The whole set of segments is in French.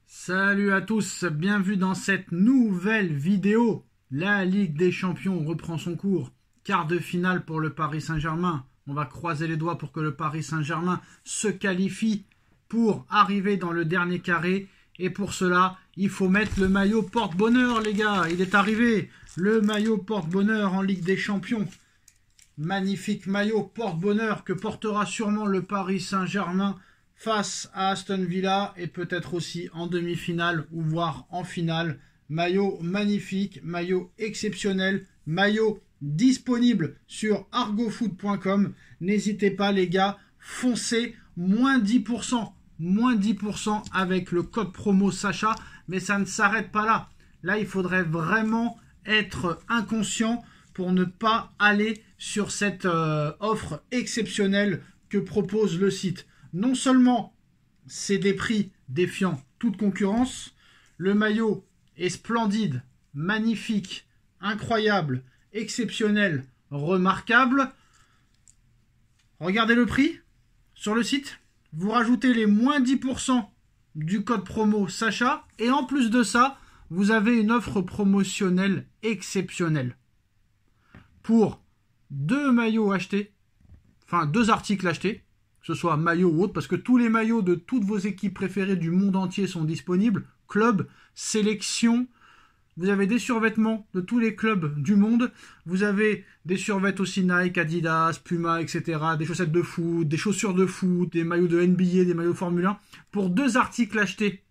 Salut à tous, bienvenue dans cette nouvelle vidéo. La Ligue des Champions reprend son cours. Quart de finale pour le Paris Saint-Germain. On va croiser les doigts pour que le Paris Saint-Germain se qualifie pour arriver dans le dernier carré. Et pour cela, il faut mettre le maillot porte-bonheur, les gars. Il est arrivé, le maillot porte-bonheur en Ligue des Champions. Magnifique maillot porte-bonheur que portera sûrement le Paris Saint-Germain face à Aston Villa et peut-être aussi en demi-finale ou voire en finale. Maillot magnifique, maillot exceptionnel, maillot disponible sur argofoot.com. N'hésitez pas les gars, foncez, moins 10%. Moins 10% avec le code promo Sacha, mais ça ne s'arrête pas là. Là, il faudrait vraiment être inconscient pour ne pas aller sur cette offre exceptionnelle que propose le site. Non seulement c'est des prix défiant toute concurrence, le maillot est splendide, magnifique, incroyable, exceptionnel, remarquable. Regardez le prix sur le site. Vous rajoutez les moins 10% du code promo Sacha et en plus de ça, vous avez une offre promotionnelle exceptionnelle. Pour 2 maillots achetés, enfin 2 articles achetés, que ce soit maillot ou autre, parce que tous les maillots de toutes vos équipes préférées du monde entier sont disponibles. Club, sélection, vous avez des survêtements de tous les clubs du monde. Vous avez des survêtements aussi Nike, Adidas, Puma, etc. Des chaussettes de foot, des chaussures de foot, des maillots de NBA, des maillots Formule 1. Pour 2 articles achetés,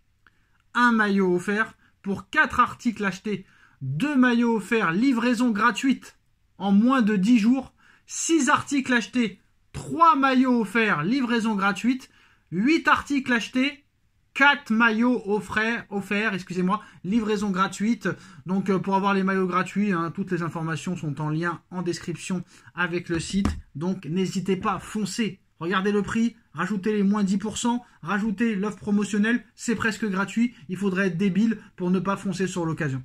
1 maillot offert. Pour 4 articles achetés, 2 maillots offerts, livraison gratuite en moins de 10 jours. 6 articles achetés, 3 maillots offerts, livraison gratuite. 8 articles achetés, 4 maillots offerts, excusez-moi, livraison gratuite. Donc pour avoir les maillots gratuits, toutes les informations sont en lien en description avec le site. Donc n'hésitez pas, foncez. Regardez le prix, rajoutez les moins 10%, rajoutez l'offre promotionnelle, c'est presque gratuit. Il faudrait être débile pour ne pas foncer sur l'occasion.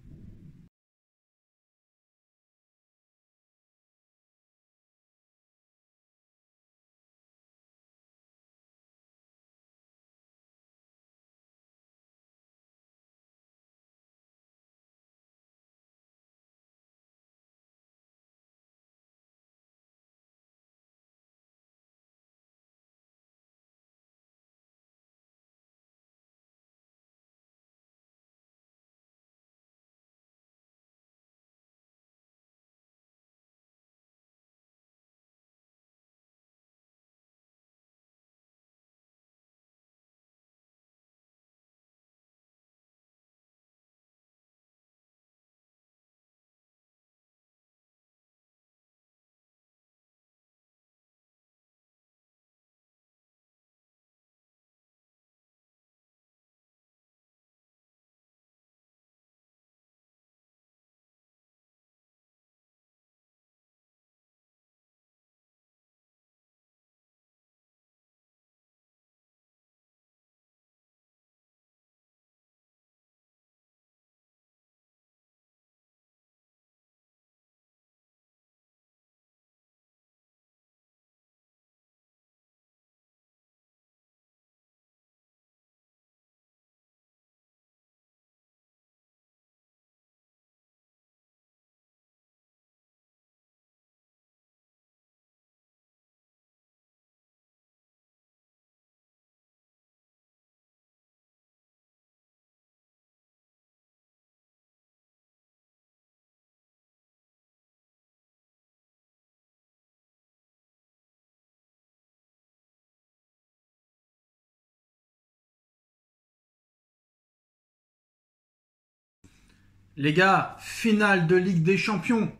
Les gars, finale de Ligue des Champions,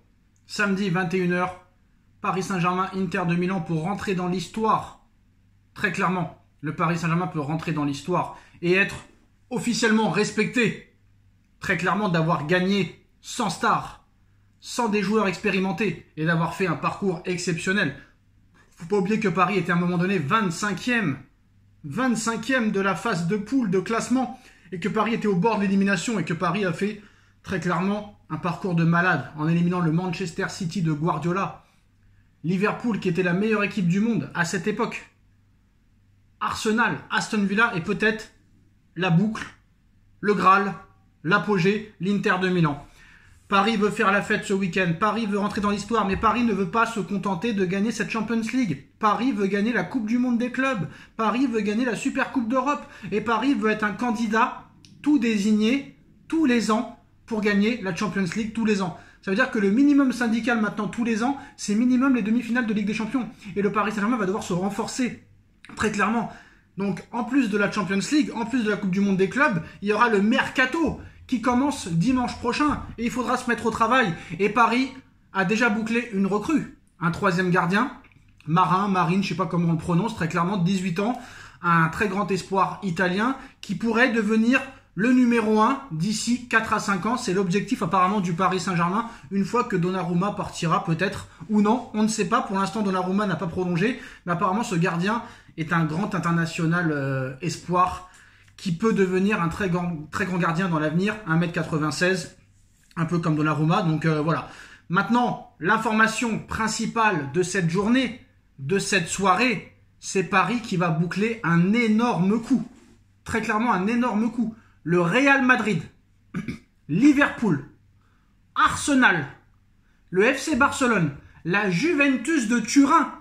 samedi 21h, Paris Saint-Germain, Inter de Milan pour rentrer dans l'histoire. Très clairement, le Paris Saint-Germain peut rentrer dans l'histoire et être officiellement respecté. Très clairement, d'avoir gagné sans star, sans des joueurs expérimentés et d'avoir fait un parcours exceptionnel. Faut pas oublier que Paris était à un moment donné 25e de la phase de poule de classement et que Paris était au bord de l'élimination et que Paris a fait très clairement un parcours de malade en éliminant le Manchester City de Guardiola, Liverpool qui était la meilleure équipe du monde à cette époque, Arsenal, Aston Villa et peut-être la boucle le Graal, l'apogée, l'Inter de Milan. Paris veut faire la fête ce week-end, Paris veut rentrer dans l'histoire, mais Paris ne veut pas se contenter de gagner cette Champions League. Paris veut gagner la Coupe du Monde des clubs, Paris veut gagner la Super Coupe d'Europe, et Paris veut être un candidat tout désigné tous les ans pour gagner la Champions League tous les ans. Ça veut dire que le minimum syndical maintenant tous les ans, c'est minimum les demi-finales de Ligue des Champions. Et le Paris Saint-Germain va devoir se renforcer, très clairement. Donc en plus de la Champions League, en plus de la Coupe du Monde des clubs, il y aura le Mercato qui commence dimanche prochain. Et il faudra se mettre au travail. Et Paris a déjà bouclé une recrue. Un troisième gardien, Marine, je sais pas comment on le prononce, très clairement, 18 ans. Un très grand espoir italien qui pourrait devenir le numéro 1 d'ici 4 à 5 ans. C'est l'objectif apparemment du Paris Saint-Germain. Une fois que Donnarumma partira peut-être ou non, on ne sait pas. Pour l'instant, Donnarumma n'a pas prolongé. Mais apparemment, ce gardien est un grand international espoir qui peut devenir un très grand gardien dans l'avenir, 1m96, un peu comme Donnarumma. Donc voilà. Maintenant, l'information principale de cette journée, de cette soirée, c'est Paris qui va boucler un énorme coup. Très clairement, un énorme coup. Le Real Madrid, Liverpool, Arsenal, le FC Barcelone, la Juventus de Turin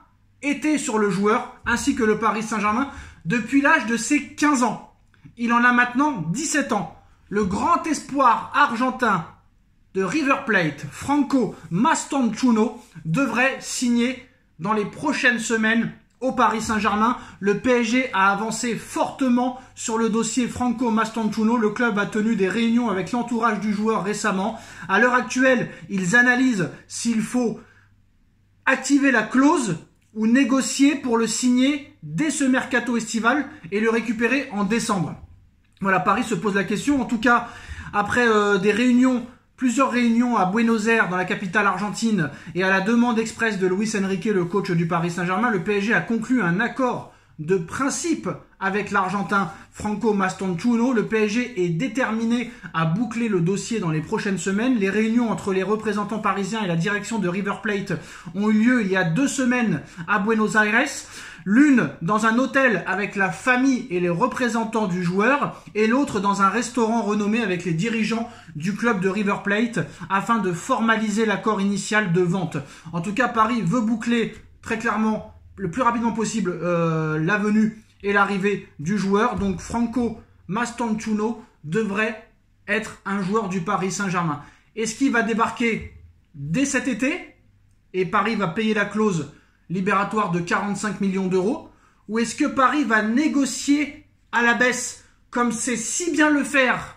étaient sur le joueur, ainsi que le Paris Saint-Germain, depuis l'âge de ses 15 ans. Il en a maintenant 17 ans. Le grand espoir argentin de River Plate, Franco Mastantuono, devrait signer dans les prochaines semaines au Paris Saint-Germain. Le PSG a avancé fortement sur le dossier Franco Mastantuono. Le club a tenu des réunions avec l'entourage du joueur récemment. À l'heure actuelle, ils analysent s'il faut activer la clause ou négocier pour le signer dès ce mercato estival et le récupérer en décembre. Voilà, Paris se pose la question. En tout cas, après plusieurs réunions à Buenos Aires, dans la capitale argentine, et à la demande expresse de Luis Enrique, le coach du Paris Saint-Germain, le PSG a conclu un accord de principe avec l'Argentin Franco Mastantuono. Le PSG est déterminé à boucler le dossier dans les prochaines semaines. Les réunions entre les représentants parisiens et la direction de River Plate ont eu lieu il y a 2 semaines à Buenos Aires. L'une dans un hôtel avec la famille et les représentants du joueur, et l'autre dans un restaurant renommé avec les dirigeants du club de River Plate afin de formaliser l'accord initial de vente. En tout cas, Paris veut boucler très clairement le plus rapidement possible la venue et l'arrivée du joueur. Donc Franco Mastantuono devrait être un joueur du Paris Saint-Germain. Est-ce qu'il va débarquer dès cet été et Paris va payer la clause libératoire de 45 millions d'euros, ou est-ce que Paris va négocier à la baisse comme sait si bien le faire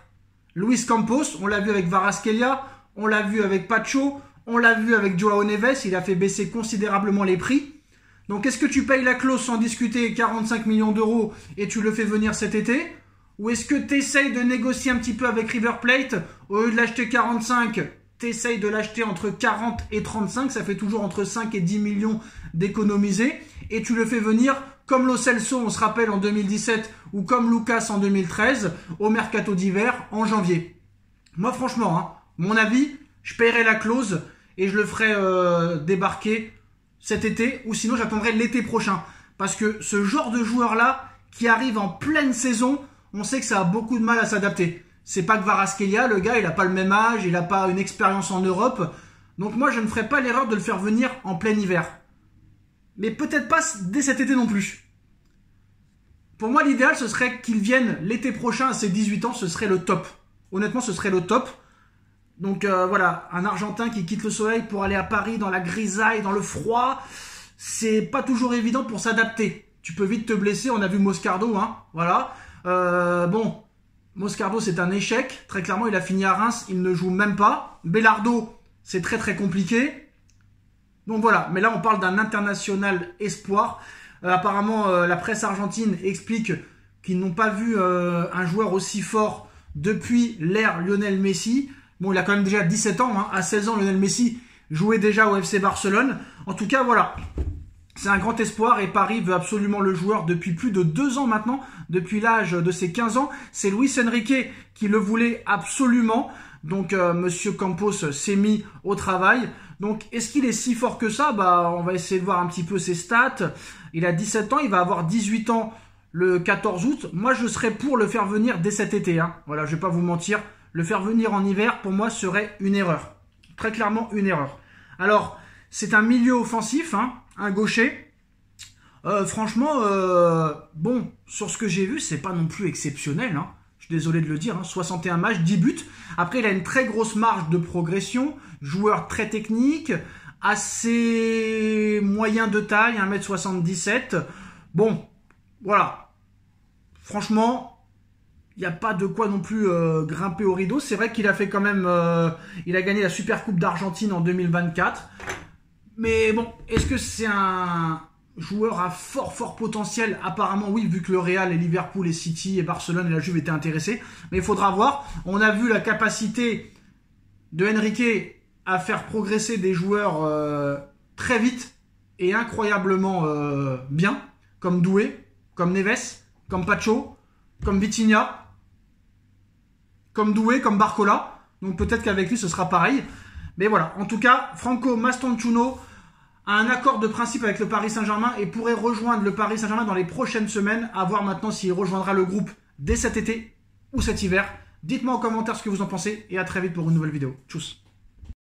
Luis Campos? On l'a vu avec Kvaratskhelia, on l'a vu avec Pacho, on l'a vu avec Joao Neves, il a fait baisser considérablement les prix. Donc est-ce que tu payes la clause sans discuter 45 millions d'euros et tu le fais venir cet été? Ou est-ce que tu essayes de négocier un petit peu avec River Plate? Au lieu de l'acheter 45, tu essayes de l'acheter entre 40 et 35, ça fait toujours entre 5 et 10 millions d'économiser, et tu le fais venir comme Lo Celso, on se rappelle, en 2017, ou comme Lucas en 2013, au mercato d'hiver en janvier. Moi franchement, mon avis, je paierai la clause et je le ferai débarquer cet été, ou sinon j'attendrai l'été prochain. Parce que ce genre de joueur-là, qui arrive en pleine saison, on sait que ça a beaucoup de mal à s'adapter. C'est pas que Kvaratskhelia, le gars, il a pas le même âge, il a pas une expérience en Europe. Donc moi, je ne ferai pas l'erreur de le faire venir en plein hiver. Mais peut-être pas dès cet été non plus. Pour moi, l'idéal, ce serait qu'il vienne l'été prochain à ses 18 ans, ce serait le top. Honnêtement, ce serait le top. Donc voilà, un Argentin qui quitte le soleil pour aller à Paris dans la grisaille, dans le froid, c'est pas toujours évident pour s'adapter. Tu peux vite te blesser, on a vu Moscardo, voilà. Bon, Moscardo, c'est un échec. Très clairement, il a fini à Reims, il ne joue même pas. Belardo, c'est très très compliqué. Donc voilà, mais là on parle d'un international espoir. Apparemment, la presse argentine explique qu'ils n'ont pas vu un joueur aussi fort depuis l'ère Lionel Messi. Bon, il a quand même déjà 17 ans. À 16 ans, Lionel Messi jouait déjà au FC Barcelone. En tout cas, voilà. C'est un grand espoir et Paris veut absolument le joueur depuis plus de 2 ans maintenant. Depuis l'âge de ses 15 ans. C'est Luis Enrique qui le voulait absolument. Donc, Monsieur Campos s'est mis au travail. Donc, est-ce qu'il est si fort que ça? On va essayer de voir un petit peu ses stats. Il a 17 ans, il va avoir 18 ans le 14 août. Moi, je serais pour le faire venir dès cet été. Hein. Voilà, je ne vais pas vous mentir. Le faire venir en hiver, pour moi, serait une erreur. Très clairement, une erreur. Alors, c'est un milieu offensif, hein, un gaucher. Franchement, bon, sur ce que j'ai vu, c'est pas non plus exceptionnel. Hein. Je suis désolé de le dire, hein, 61 matchs, 10 buts. Après, il a une très grosse marge de progression. Joueur très technique, assez moyen de taille, 1m77. Bon, voilà. Franchement, il n'y a pas de quoi non plus grimper au rideau. C'est vrai qu'il a fait quand même... il a gagné la Super Coupe d'Argentine en 2024. Mais bon, est-ce que c'est un joueur à fort potentiel? Apparemment oui, vu que le Real et Liverpool et City et Barcelone et la Juve étaient intéressés. Mais il faudra voir. On a vu la capacité de Enrique à faire progresser des joueurs très vite et incroyablement bien, comme Doué, comme Neves, comme Pacho, comme Vitinha, comme Doué, comme Barcola. Donc peut-être qu'avec lui ce sera pareil. Mais voilà, en tout cas, Franco Mastantuono a un accord de principe avec le Paris Saint-Germain et pourrait rejoindre le Paris Saint-Germain dans les prochaines semaines. À voir maintenant s'il rejoindra le groupe dès cet été ou cet hiver. Dites-moi en commentaire ce que vous en pensez et à très vite pour une nouvelle vidéo. Tchuss.